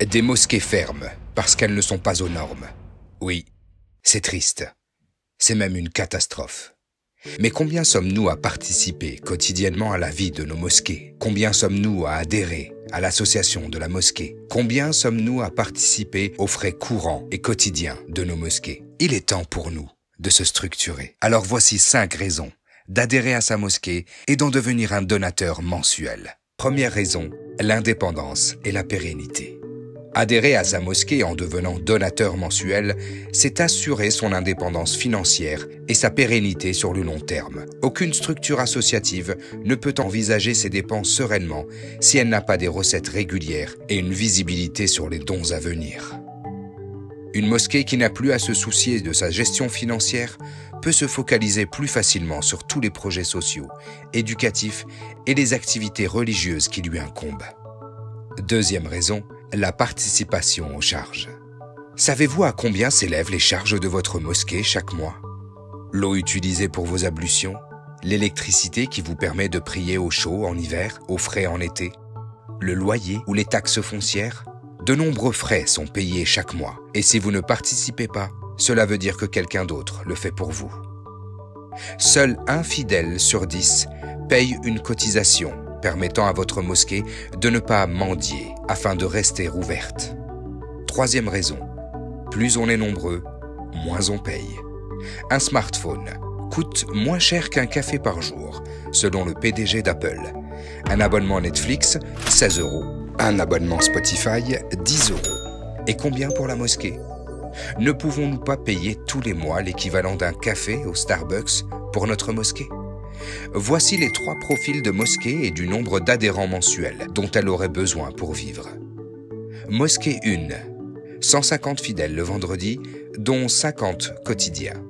Des mosquées ferment parce qu'elles ne sont pas aux normes. Oui, c'est triste. C'est même une catastrophe. Mais combien sommes-nous à participer quotidiennement à la vie de nos mosquées? Combien sommes-nous à adhérer à l'association de la mosquée? Combien sommes-nous à participer aux frais courants et quotidiens de nos mosquées? Il est temps pour nous de se structurer. Alors voici 5 raisons d'adhérer à sa mosquée et d'en devenir un donateur mensuel. Première raison, l'indépendance et la pérennité. Adhérer à sa mosquée en devenant donateur mensuel, c'est assurer son indépendance financière et sa pérennité sur le long terme. Aucune structure associative ne peut envisager ses dépenses sereinement si elle n'a pas des recettes régulières et une visibilité sur les dons à venir. Une mosquée qui n'a plus à se soucier de sa gestion financière peut se focaliser plus facilement sur tous les projets sociaux, éducatifs et les activités religieuses qui lui incombent. Deuxième raison, la participation aux charges. Savez-vous à combien s'élèvent les charges de votre mosquée chaque mois? L'eau utilisée pour vos ablutions, l'électricité qui vous permet de prier au chaud en hiver, au frais en été, le loyer ou les taxes foncières? De nombreux frais sont payés chaque mois, et si vous ne participez pas, cela veut dire que quelqu'un d'autre le fait pour vous. Seul un fidèle sur 10 paye une cotisation permettant à votre mosquée de ne pas mendier afin de rester ouverte. Troisième raison, plus on est nombreux, moins on paye. Un smartphone coûte moins cher qu'un café par jour, selon le PDG d'Apple. Un abonnement Netflix, 16 €. Un abonnement Spotify, 10 €. Et combien pour la mosquée? Ne pouvons-nous pas payer tous les mois l'équivalent d'un café au Starbucks pour notre mosquée? Voici les 3 profils de mosquée et du nombre d'adhérents mensuels dont elle aurait besoin pour vivre. Mosquée 1, 150 fidèles le vendredi, dont 50 quotidiens.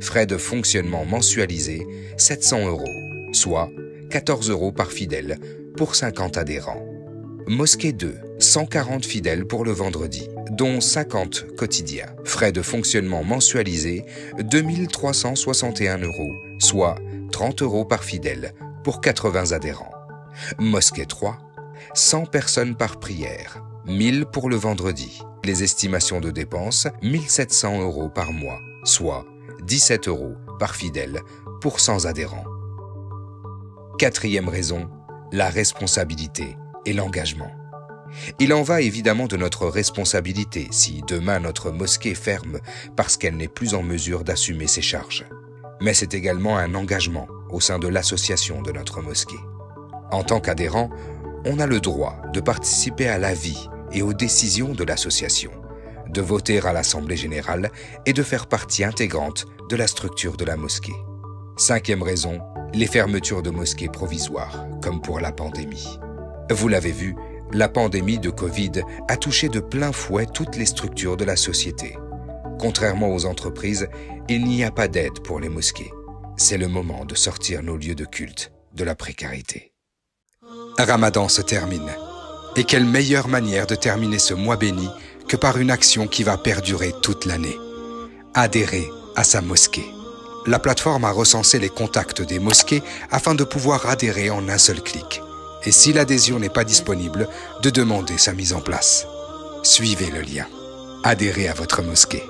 Frais de fonctionnement mensualisés, 700 €, soit 14 € par fidèle pour 50 adhérents. Mosquée 2, 140 fidèles pour le vendredi, dont 50 quotidiens. Frais de fonctionnement mensualisés, 2361 €, soit 30 € par fidèle pour 80 adhérents. Mosquée 3, 100 personnes par prière, 1000 pour le vendredi. Les estimations de dépenses, 1700 € par mois, soit 17 € par fidèle pour 100 adhérents. Quatrième raison, la responsabilité et l'engagement. Il en va évidemment de notre responsabilité si demain notre mosquée ferme parce qu'elle n'est plus en mesure d'assumer ses charges. Mais c'est également un engagement au sein de l'association de notre mosquée. En tant qu'adhérent, on a le droit de participer à la vie et aux décisions de l'association, de voter à l'Assemblée générale et de faire partie intégrante de la structure de la mosquée. Cinquième raison, les fermetures de mosquées provisoires, comme pour la pandémie. Vous l'avez vu, la pandémie de Covid a touché de plein fouet toutes les structures de la société. Contrairement aux entreprises, il n'y a pas d'aide pour les mosquées. C'est le moment de sortir nos lieux de culte de la précarité. Ramadan se termine. Et quelle meilleure manière de terminer ce mois béni que par une action qui va perdurer toute l'année. Adhérer à sa mosquée. La plateforme a recensé les contacts des mosquées afin de pouvoir adhérer en un seul clic. Et si l'adhésion n'est pas disponible, de demander sa mise en place. Suivez le lien. Adhérez à votre mosquée.